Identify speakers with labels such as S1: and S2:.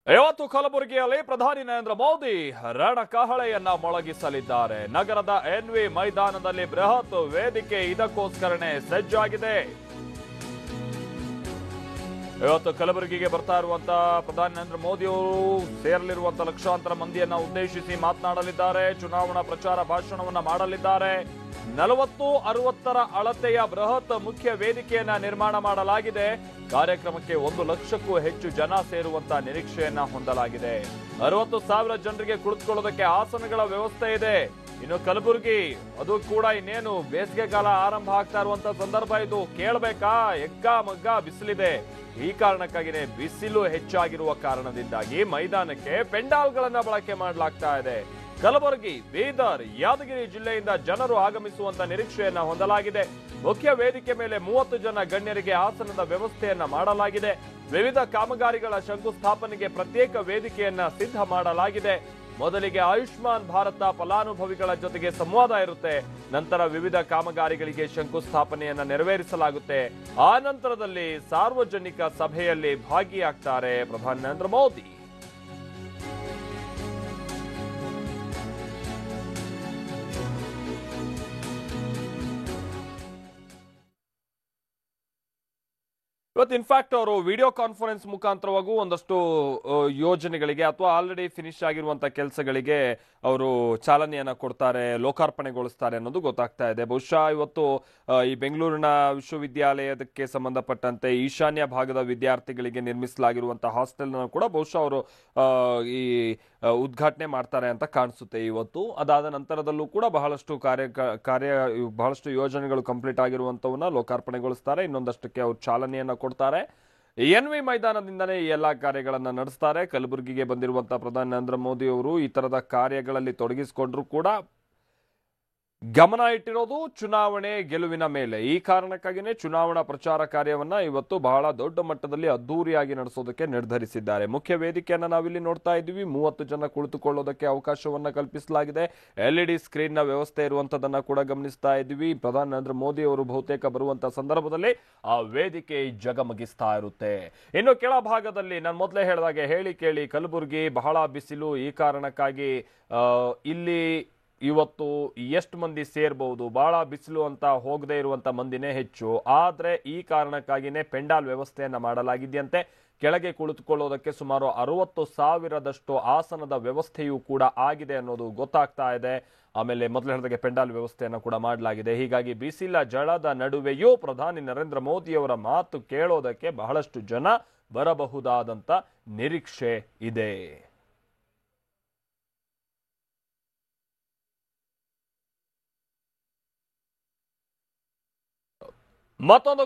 S1: ಇವತ್ತು ಕಲಬುರಗಿಯಲ್ಲಿ ಪ್ರಧಾನಿ ನರೇಂದ್ರ ಮೋದಿ ರಣಕಹಳೆಯನ್ನ ಮೊಳಗಿಸಲಿದ್ದಾರೆ. ನಗರದ ಎನ್ವಿ ಮೈದಾನದಲ್ಲಿ ಬೃಹತ್ ವೇದಿಕೆ ಇದಕ್ಕೋಸ್ಕರನೇ ಸಜ್ಜಾಗಿದೆ. ಇವತ್ತು ಕಲಬುರಗಿಗೆ ಬರ್ತಾ ಇರುವಂತ ಪ್ರಧಾನಿ ನರೇಂದ್ರ ಮೋದಿ ಅವರು ಸೇರಲಿರುವಂತ ಲಕ್ಷಾಂತರ ಮಂದಿಯನ್ನ ಉದ್ದೇಶಿಸಿ ಮಾತನಾಡಲಿದ್ದಾರೆ. ಚುನಾವಣಾ ಪ್ರಚಾರ ಭಾಷಣವನ್ನ ಮಾಡಲಿದ್ದಾರೆ. 40-60ರ ಅಳತೆಯ ಬೃಹತ್ ಮುಖ್ಯ ವೇದಿಕೆಯನ್ನ ನಿರ್ಮಾಣ ಮಾಡಲಾಗಿದೆ. ಕಾರ್ಯಕ್ರಮಕ್ಕೆ 1 ಲಕ್ಷಕ್ಕೂ ಹೆಚ್ಚು ಜನ ಸೇರುವಂತ ನಿರೀಕ್ಷೆಯನ್ನ ಹೊಂದಲಾಗಿದೆ. 60,000 ಜನರಿಗೆ ಕುಳಿತುಕೊಳ್ಳೋದಕ್ಕೆ ಆಸನಗಳ ವ್ಯವಸ್ಥೆ ಇದೆ. ಇನ್ನು ಕಲಬುರಗಿ ಅದು ಕೂಡ ಇನ್ನೇನು ಬೇಸಿಗೆಗಾಲ ಆರಂಭ ಆಗ್ತಾ ಇರುವಂತ ಸಂದರ್ಭ ಇದು. ಕೇಳಬೇಕಾ, ಎಗ್ಗ ಮಗ್ಗ ಬಿಸಿಲಿದೆ. ಈ ಕಾರಣಕ್ಕಾಗಿನೇ ಬಿಸಿಲು ಹೆಚ್ಚಾಗಿರುವ ಕಾರಣದಿಂದಾಗಿ ಮೈದಾನಕ್ಕೆ ಪೆಂಡಾಲ್ಗಳನ್ನ ಬಳಕೆ ಮಾಡಲಾಗ್ತಾ ಇದೆ. ಕಲಬುರಗಿ, ಬೀದರ್, ಯಾದಗಿರಿ ಜಿಲ್ಲೆಯಿಂದ ಜನರು ಆಗಮಿಸುವಂತ ನಿರೀಕ್ಷೆಯನ್ನ ಹೊಂದಲಾಗಿದೆ. ಮುಖ್ಯ ವೇದಿಕೆ ಮೇಲೆ 30 ಜನ ಗಣ್ಯರಿಗೆ ಆಸನದ ವ್ಯವಸ್ಥೆಯನ್ನ ಮಾಡಲಾಗಿದೆ. ವಿವಿಧ ಕಾಮಗಾರಿಗಳ ಶಂಕುಸ್ಥಾಪನೆಗೆ ಪ್ರತ್ಯೇಕ ವೇದಿಕೆಯನ್ನ ಸಿದ್ಧ ಮಾಡಲಾಗಿದೆ. ಮೊದಲಿಗೆ ಆಯುಷ್ಮಾನ್ ಭಾರತ ಫಲಾನುಭವಿಗಳ ಜೊತೆಗೆ ಸಂವಾದ ಇರುತ್ತೆ. ನಂತರ ವಿವಿಧ ಕಾಮಗಾರಿಗಳಿಗೆ ಶಂಕುಸ್ಥಾಪನೆಯನ್ನ ನೆರವೇರಿಸಲಾಗುತ್ತೆ. ಆ ನಂತರದಲ್ಲಿ ಸಾರ್ವಜನಿಕ ಸಭೆಯಲ್ಲಿ ಭಾಗಿಯಾಗ್ತಾರೆ ಪ್ರಧಾನಿ ನರೇಂದ್ರ ಮೋದಿ. ಇವತ್ತು ಇನ್ಫ್ಯಾಕ್ಟ್ ಅವರು ವಿಡಿಯೋ ಕಾನ್ಫರೆನ್ಸ್ ಮುಖಾಂತರವಾಗೂ ಒಂದಷ್ಟು ಯೋಜನೆಗಳಿಗೆ ಅಥವಾ ಆಲ್ರೆಡಿ ಫಿನಿಶ್ ಆಗಿರುವಂತಹ ಕೆಲಸಗಳಿಗೆ ಅವರು ಚಾಲನೆಯನ್ನ ಕೊಡ್ತಾರೆ, ಲೋಕಾರ್ಪಣೆಗೊಳಿಸ್ತಾರೆ ಅನ್ನೋದು ಗೊತ್ತಾಗ್ತಾ ಇದೆ. ಬಹುಶಃ ಇವತ್ತು ಈ ಬೆಂಗಳೂರಿನ ವಿಶ್ವವಿದ್ಯಾಲಯಕ್ಕೆ ಸಂಬಂಧಪಟ್ಟಂತೆ ಈಶಾನ್ಯ ಭಾಗದ ವಿದ್ಯಾರ್ಥಿಗಳಿಗೆ ನಿರ್ಮಿಸಲಾಗಿರುವಂತಹ ಹಾಸ್ಟೆಲ್ ಕೂಡ ಬಹುಶಃ ಅವರು ಈ ಉದ್ಘಾಟನೆ ಮಾಡ್ತಾರೆ ಅಂತ ಕಾಣಿಸುತ್ತೆ ಇವತ್ತು. ಅದಾದ ನಂತರದಲ್ಲೂ ಕೂಡ ಬಹಳಷ್ಟು ಯೋಜನೆಗಳು ಕಂಪ್ಲೀಟ್ ಆಗಿರುವಂತವನ್ನ ಲೋಕಾರ್ಪಣೆಗೊಳಿಸ್ತಾರೆ. ಇನ್ನೊಂದಷ್ಟಕ್ಕೆ ಅವರು ಚಾಲನೆಯನ್ನ ಕೊಡ್ತಾರೆ. ಎನ್ವಿ ಮೈದಾನದಿಂದಲೇ ಈ ಎಲ್ಲಾ ಕಾರ್ಯಗಳನ್ನ ನಡೆಸ್ತಾರೆ. ಕಲಬುರಗಿಗೆ ಬಂದಿರುವಂತಹ ಪ್ರಧಾನಿ ನರೇಂದ್ರ ಮೋದಿ ಅವರು ಈ ತರದ ಕಾರ್ಯಗಳಲ್ಲಿ ತೊಡಗಿಸಿಕೊಂಡ್ರು ಕೂಡ ಗಮನ ಇಟ್ಟಿರೋದು ಚುನಾವಣೆ ಗೆಲುವಿನ ಮೇಲೆ. ಈ ಕಾರಣಕ್ಕಾಗಿಯೇ ಚುನಾವಣಾ ಪ್ರಚಾರ ಕಾರ್ಯವನ್ನ ಇವತ್ತು ಬಹಳ ದೊಡ್ಡ ಮಟ್ಟದಲ್ಲಿ ಅದ್ದೂರಿಯಾಗಿ ನಡೆಸೋದಕ್ಕೆ ನಿರ್ಧರಿಸಿದ್ದಾರೆ. ಮುಖ್ಯ ವೇದಿಕೆಯನ್ನ ನಾವಿಲ್ಲಿ ನೋಡ್ತಾ ಇದ್ದೀವಿ. 30 ಜನ ಕುಳಿತುಕೊಳ್ಳೋದಕ್ಕೆ ಅವಕಾಶವನ್ನ ಕಲ್ಪಿಸಲಾಗಿದೆ. LED ಸ್ಕ್ರೀನ್ ನ ವ್ಯವಸ್ಥೆ ಇರುವಂತದನ್ನ ಕೂಡ ಗಮನಿಸ್ತಾ ಇದ್ದೀವಿ. ಪ್ರಧಾನಿ ನರೇಂದ್ರ ಮೋದಿ ಅವರು ಬಹುತೇಕ ಬರುವಂತಹ ಸಂದರ್ಭದಲ್ಲಿ ಆ ವೇದಿಕೆ ಜಗಮಗಿಸ್ತಾ ಇರುತ್ತೆ. ಇನ್ನು ಕೆಳಭಾಗದಲ್ಲಿ ನಾನು ಮೊದಲೇ ಹೇಳಿದಾಗೆ ಹೇಳಿ ಕೇಳಿ ಕಲಬುರಗಿ ಬಹಳ ಬಿಸಿಲು. ಈ ಕಾರಣಕ್ಕಾಗಿ ಇಲ್ಲಿ ಇವತ್ತು ಎಷ್ಟು ಮಂದಿ ಸೇರ್ಬಹುದು, ಬಹಳ ಬಿಸಿಲು ಅಂತ ಹೋಗದೆ ಇರುವಂತ ಮಂದಿನೇ ಹೆಚ್ಚು. ಆದ್ರೆ ಈ ಕಾರಣಕ್ಕಾಗಿನೇ ಪೆಂಡಾಲ್ ವ್ಯವಸ್ಥೆಯನ್ನ ಮಾಡಲಾಗಿದೆಯಂತೆ. ಕೆಳಗೆ ಕುಳಿತುಕೊಳ್ಳೋದಕ್ಕೆ ಸುಮಾರು 60,000ದಷ್ಟು ಆಸನದ ವ್ಯವಸ್ಥೆಯೂ ಕೂಡ ಆಗಿದೆ ಅನ್ನೋದು ಗೊತ್ತಾಗ್ತಾ ಇದೆ. ಆಮೇಲೆ ಮೊದಲು ಹೇಳಿದಾಗೆ ಪೆಂಡಾಲ್ ವ್ಯವಸ್ಥೆಯನ್ನ ಕೂಡ ಮಾಡಲಾಗಿದೆ. ಹೀಗಾಗಿ ಬಿಸಿಲ ಜಳದ ನಡುವೆಯೂ ಪ್ರಧಾನಿ ನರೇಂದ್ರ ಮೋದಿಯವರ ಮಾತು ಕೇಳೋದಕ್ಕೆ ಬಹಳಷ್ಟು ಜನ ಬರಬಹುದಾದಂತ ನಿರೀಕ್ಷೆ ಇದೆ. ಮತ್ತೊಂದು